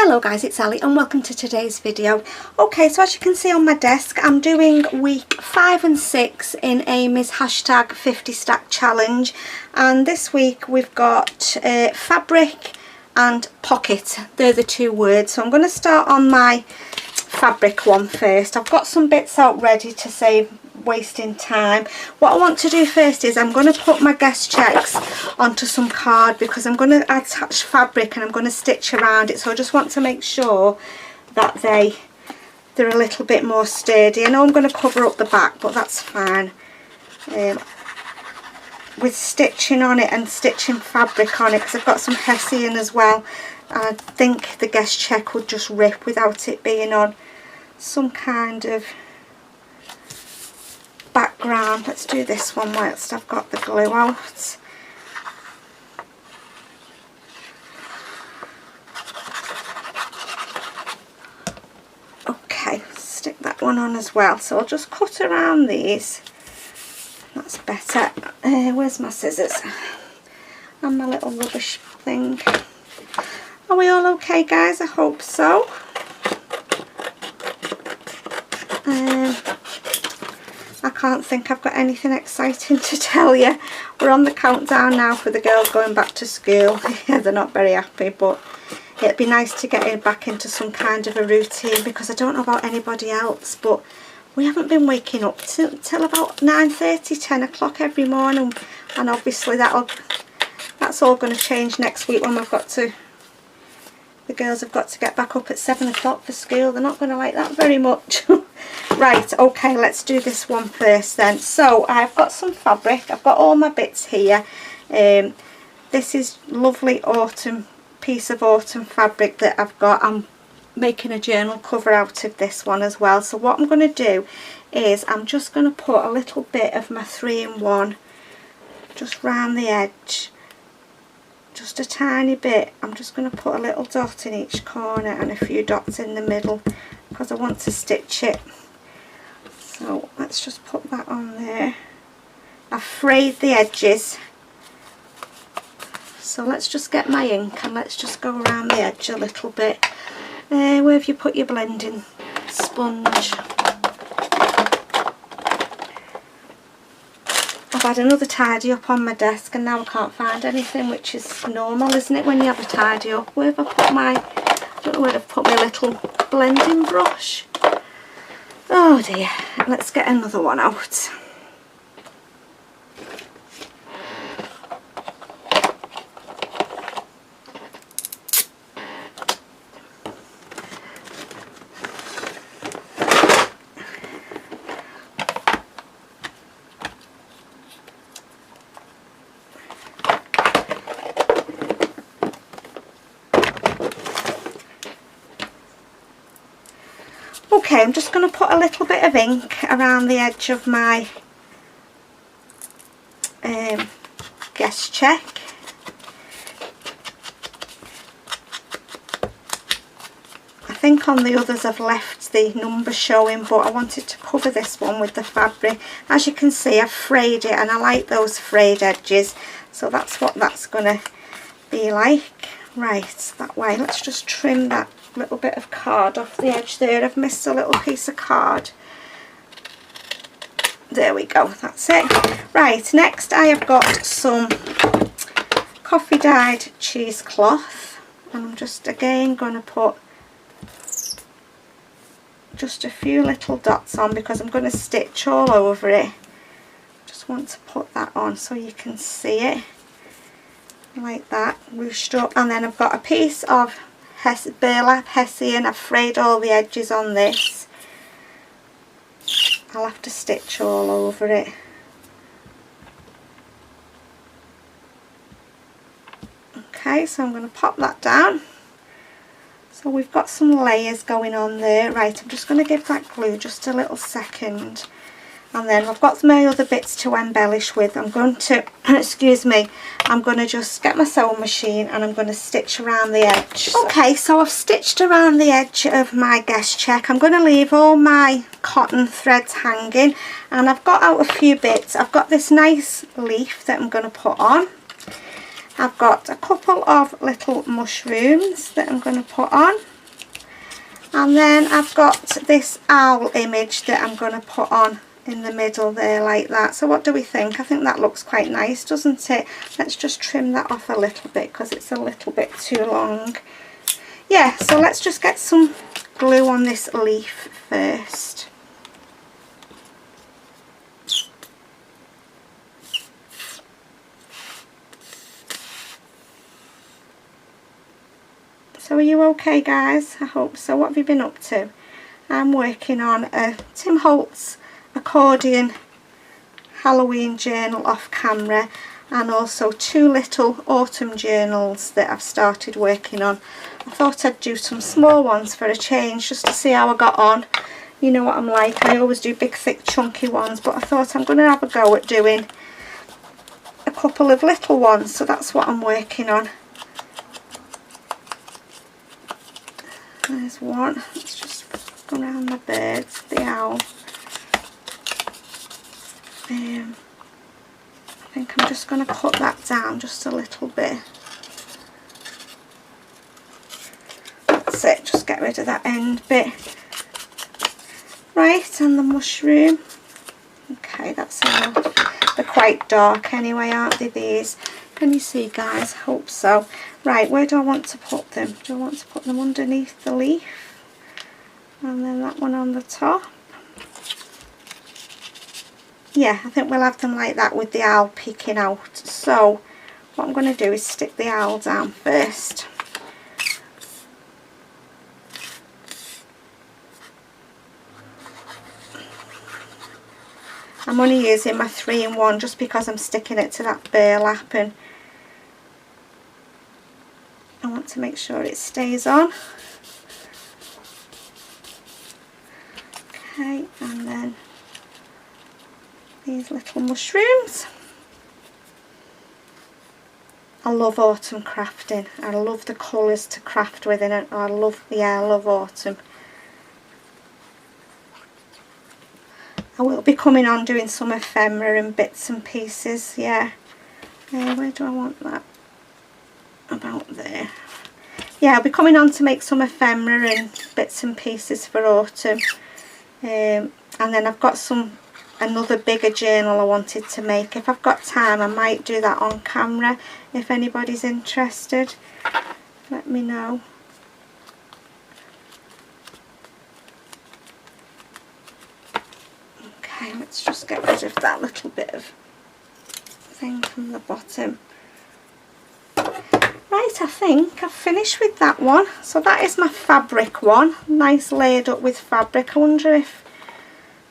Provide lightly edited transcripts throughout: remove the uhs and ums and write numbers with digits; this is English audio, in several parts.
Hello guys, it's Ali and welcome to today's video. Okay, so as you can see on my desk, I'm doing week 5 and 6 in Amy's hashtag 50 stack challenge, and this week we've got fabric and pocket. They're the two words. So I'm going to start on my fabric one first. I've got some bits out ready to save wasting time. What I want to do first is I'm going to put my guest checks onto some card because I'm going to attach fabric and I'm going to stitch around it. So I just want to make sure that they're a little bit more sturdy. I know I'm going to cover up the back, but that's fine. With stitching on it and stitching fabric on it, because I've got some hessian as well, I think the guest check would just rip without it being on some kind of background. Let's do this one whilst I've got the glue out. Okay, stick that one on as well. So I'll just cut around these. That's better. Where's my scissors and my little rubbish thing? Are we all okay, guys? I hope so. I can't think I've got anything exciting to tell you. We're on the countdown now for the girls going back to school. Yeah, they're not very happy, but it'd be nice to get back into some kind of a routine, because I don't know about anybody else, but we haven't been waking up till about 9:30, 10 o'clock every morning, and obviously that's all going to change next week when the girls have got to get back up at 7 o'clock for school. They're not going to like that very much. Right, okay, let's do this one first then. So I've got some fabric. I've got all my bits here. This is lovely piece of autumn fabric that I've got. I'm making a journal cover out of this one as well. So what I'm going to do is I'm just going to put a little bit of my 3-in-1 just round the edge. Just a tiny bit. I'm just going to put a little dot in each corner and a few dots in the middle because I want to stitch it. So let's just put that on there. I've frayed the edges. So let's just get my ink and let's just go around the edge a little bit. Where have you put your blending sponge? I've had another tidy up on my desk and now I can't find anything, which is normal, isn't it, when you have a tidy up? Where have I put I don't know where I've put my little blending brush. Oh dear, let's get another one out. Okay, I'm just going to put a little bit of ink around the edge of my guest check. I think on the others I've left the number showing, but I wanted to cover this one with the fabric. As you can see, I've frayed it and I like those frayed edges, so that's what that's going to be like. Right, that way. Let's just trim that little bit of card off the edge there. I've missed a little piece of card. There we go, that's it. Right, next I have got some coffee dyed cheesecloth, and I'm just again going to put just a few little dots on because I'm going to stitch all over it. Just want to put that on so you can see it like that, ruched up. And then I've got a piece of burlap hessian. I've frayed all the edges on this. I'll have to stitch all over it. Okay, so I'm going to pop that down. So we've got some layers going on there. Right, I'm just going to give that glue just a little second. And then I've got my other bits to embellish with. I'm going to, excuse me, I'm going to just get my sewing machine and I'm going to stitch around the edge. Okay, so I've stitched around the edge of my guest check. I'm going to leave all my cotton threads hanging, and I've got out a few bits. I've got this nice leaf that I'm going to put on. I've got a couple of little mushrooms that I'm going to put on. And then I've got this owl image that I'm going to put on in the middle there like that. So what do we think? I think that looks quite nice, doesn't it? Let's just trim that off a little bit because it's a little bit too long. Yeah, so let's just get some glue on this leaf first. So are you okay, guys? I hope so. What have you been up to? I'm working on a Tim Holtz accordion Halloween journal off camera, and also 2 little autumn journals that I've started working on. I thought I'd do some small ones for a change just to see how I got on. You know what I'm like, I always do big thick chunky ones, but I thought I'm going to have a go at doing a couple of little ones, so that's what I'm working on. There's one. Let's just go around the birds, the owl. I think I'm just going to cut that down just a little bit. That's it, just get rid of that end bit. Right, and the mushroom. Okay, that's enough. They're quite dark anyway, aren't they, these? Can you see, guys? Hope so. Right, where do I want to put them? Do I want to put them underneath the leaf? And then that one on the top? Yeah, I think we'll have them like that with the owl peeking out. So, what I'm going to do is stick the owl down first. I'm only using my 3-in-1 just because I'm sticking it to that burlap, and I want to make sure it stays on. Okay, and then these little mushrooms. I love autumn crafting. I love the colours to craft with in it. I love autumn. I will be coming on doing some ephemera and bits and pieces, yeah. Where do I want that? About there. Yeah, I'll be coming on to make some ephemera and bits and pieces for autumn. And then I've got another bigger journal I wanted to make. If I've got time, I might do that on camera. If anybody's interested, let me know. Okay, let's just get rid of that little bit of thing from the bottom. Right, I think I've finished with that one. So that is my fabric one, nice layered up with fabric. I wonder if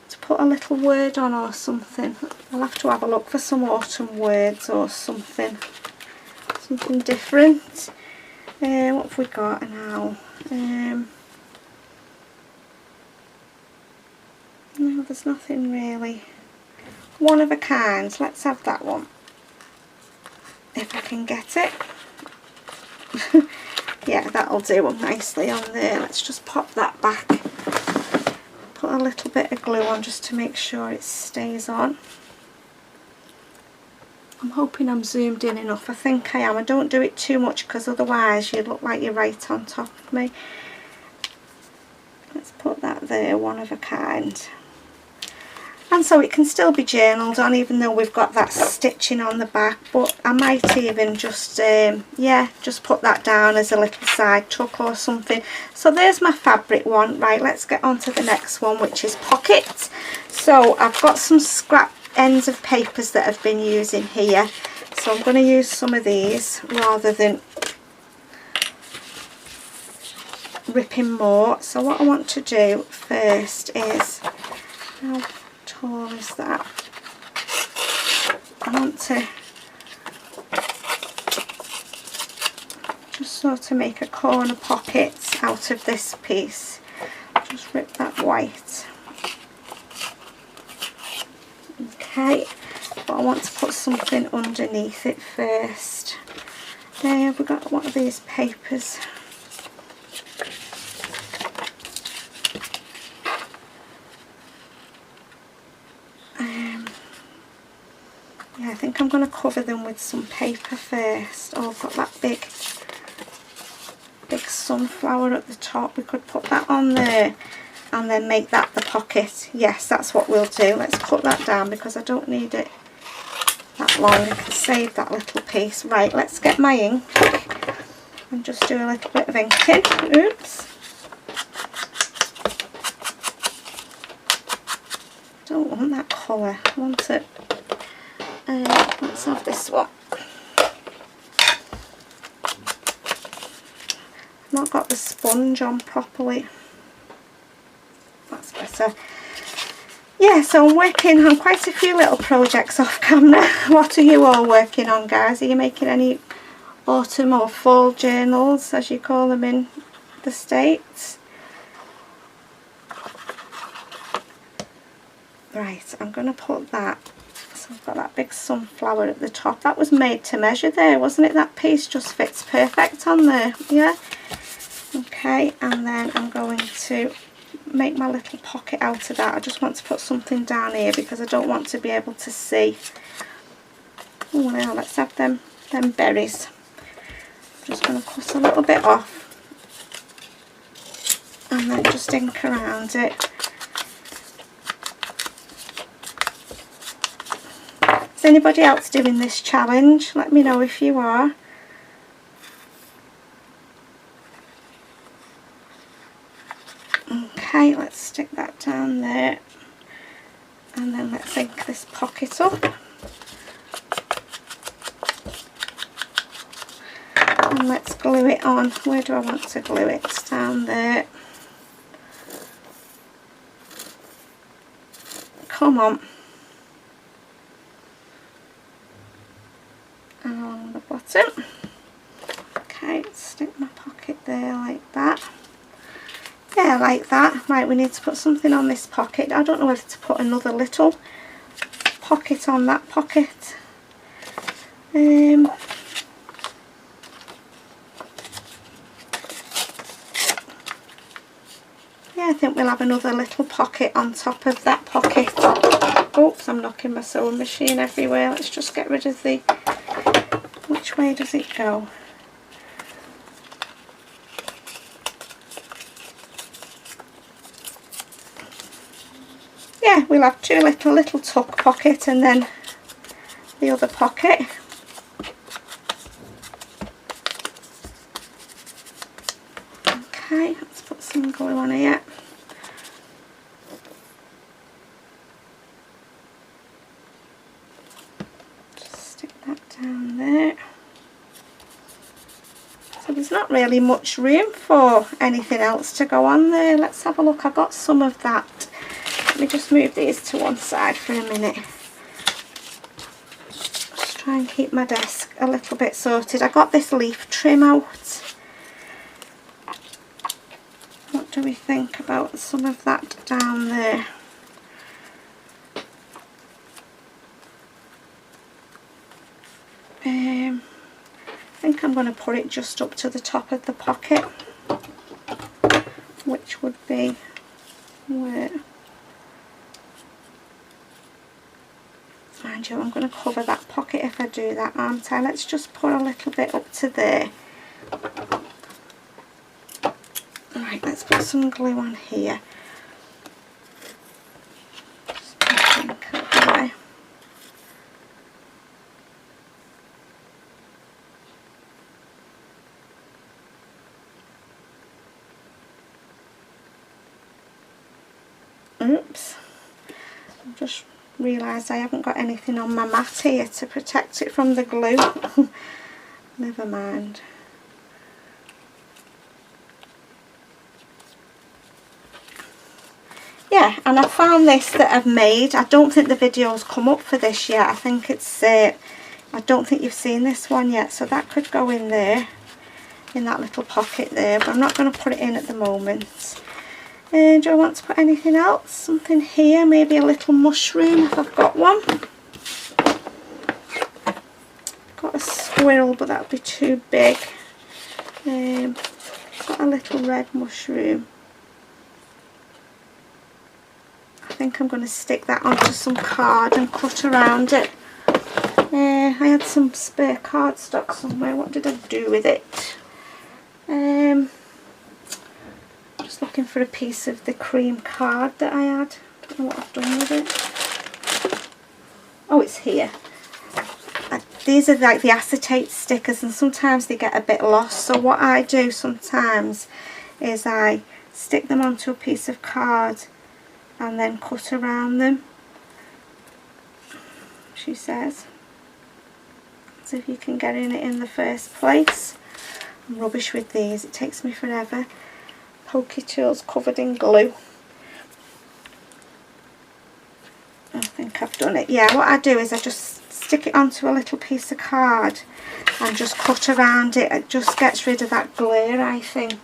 to put a little word on or something. I'll have to have a look for some autumn words or something different. What have we got now? No, there's nothing really. One of a kind. Let's have that one, if I can get it. Yeah, that'll do nicely on there. Let's just pop that back. Put a little bit of glue on just to make sure it stays on. I'm hoping I'm zoomed in enough. I think I am. I don't do it too much because otherwise you look like you're right on top of me. Let's put that there, one of a kind. And so it can still be journaled on even though we've got that stitching on the back, but I might even just yeah, just put that down as a little side tuck or something. So there's my fabric one. Right, let's get on to the next one, which is pockets. So I've got some scrap ends of papers that I've been using here, so I'm going to use some of these rather than ripping more. So what I want to do first is, how tall is that? I want to just sort of make a corner pocket out of this piece. Just rip that white. Okay, but I want to put something underneath it first. There, we've got one of these papers. Yeah, I think I'm going to cover them with some paper first. Oh, I've got that big sunflower at the top. We could put that on there and then make that the pocket. Yes, that's what we'll do. Let's cut that down because I don't need it that long. I can save that little piece. Right, let's get my ink and just do a little bit of inking. Oops. Don't want that colour. I want it. Let's have this one. I've not got the sponge on properly. That's better. Yeah, so I'm working on quite a few little projects off camera. What are you all working on, guys? Are you making any autumn or fall journals, as you call them in the States? Right, I'm going to put that. So I've got that big sunflower at the top. That was made to measure there, wasn't it? That piece just fits perfect on there. Yeah. Okay, and then I'm going to make my little pocket out of that. I just want to put something down here because I don't want to be able to see. Oh, now let's have them berries. I'm just going to cut a little bit off and then just ink around it. Is anybody else doing this challenge? Let me know if you are. Okay, let's stick that down there and then let's ink this pocket up and let's glue it on. Where do I want to glue it? It's down there. Come on. And along the bottom. Okay, stick my pocket there like that. Yeah, like that. Right, we need to put something on this pocket. I don't know whether to put another little pocket on that pocket. Yeah, I think we'll have another little pocket on top of that pocket. Oops, I'm knocking my sewing machine everywhere. Let's just get rid of the... Which way does it go? Yeah, we'll have two little tuck pocket and then the other pocket. Okay, let's put some glue on here. Just stick that down there. So there's not really much room for anything else to go on there. Let's have a look. I got some of that. Let me just move these to one side for a minute. Just try and keep my desk a little bit sorted. I got this leaf trim out. What do we think about some of that down there? I think I'm going to put it just up to the top of the pocket, which would be where... Mind you, I'm going to cover that pocket if I do that, aren't I? Let's just put a little bit up to there. Right, let's put some glue on here. Just ink it away. Oops. I've just realised I haven't got anything on my mat here to protect it from the glue. Never mind. Yeah, and I found this that I've made. I don't think the video's come up for this yet. I think it's, I don't think you've seen this one yet. So that could go in there, in that little pocket there. But I'm not going to put it in at the moment. Do I want to put anything else? Something here, maybe a little mushroom if I've got one. Got a squirrel, but that would be too big. Got a little red mushroom. I think I'm going to stick that onto some card and cut around it. I had some spare cardstock somewhere. What did I do with it? Just looking for a piece of the cream card that I had. Don't know what I've done with it. Oh, it's here. These are like the acetate stickers, and sometimes they get a bit lost. So what I do sometimes is I stick them onto a piece of card and then cut around them, she says. So if you can get in it in the first place. I'm rubbish with these, it takes me forever. Pokey tools covered in glue. I think I've done it. Yeah, what I do is I just stick it onto a little piece of card and just cut around it. It just gets rid of that glare, I think.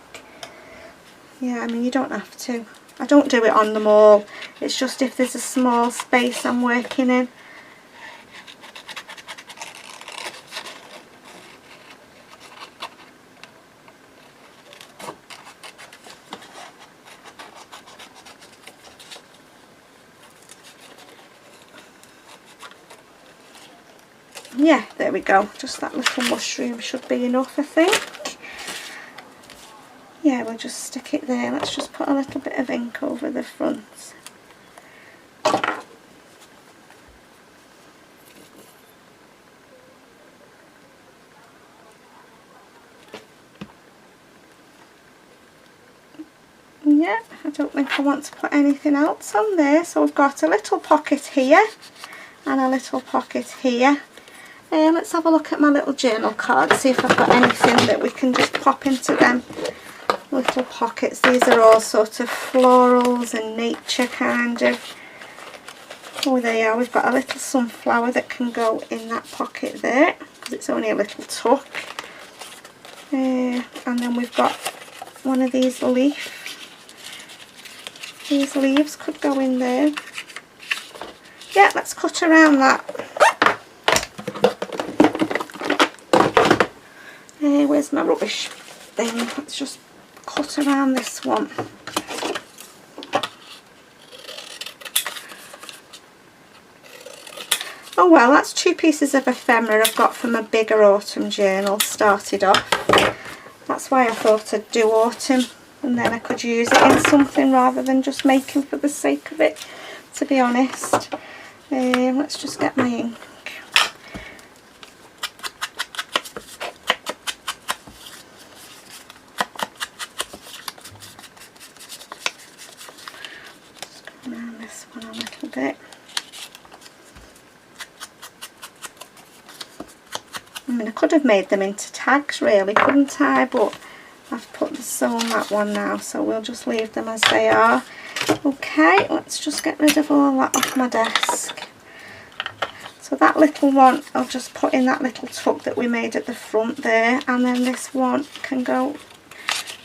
Yeah, I mean, you don't have to. I don't do it on them all. It's just if there's a small space I'm working in. Yeah, there we go. Just that little mushroom should be enough, I think. Yeah, we'll just stick it there. Let's just put a little bit of ink over the front. Yeah, I don't think I want to put anything else on there. So we've got a little pocket here and a little pocket here. Let's have a look at my little journal card, see if I've got anything that we can just pop into them little pockets. These are all sort of florals and nature kind of. Oh, there you are. We've got a little sunflower that can go in that pocket there because it's only a little tuck. And then we've got one of these leaves. These leaves could go in there. Yeah, let's cut around that. Where's my rubbish thing? Let's just cut around this one. Oh well, that's 2 pieces of ephemera I've got from a bigger autumn journal started off. That's why I thought I'd do autumn, and then I could use it in something rather than just making for the sake of it, to be honest. Let's just get my ink. Around this one a little bit. I mean, I could have made them into tags really, couldn't I? But I've put the sew on that one now, so we'll just leave them as they are. Okay, let's just get rid of all that off my desk. So that little one, I'll just put in that little tuck that we made at the front there, and then this one can go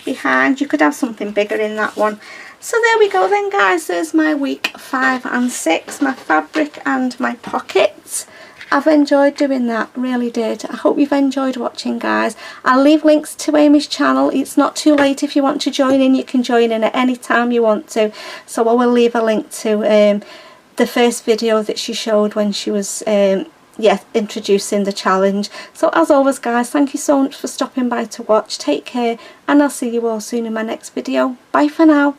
behind. You could have something bigger in that one. So there we go then, guys. There's my week 5 and 6, my fabric and my pockets. I've enjoyed doing that, really did. I hope you've enjoyed watching, guys. I'll leave links to Amy's channel. It's not too late. If you want to join in, you can join in at any time you want to. So I will leave a link to the first video that she showed when she was introducing the challenge. So as always, guys, thank you so much for stopping by to watch. Take care, and I'll see you all soon in my next video. Bye for now.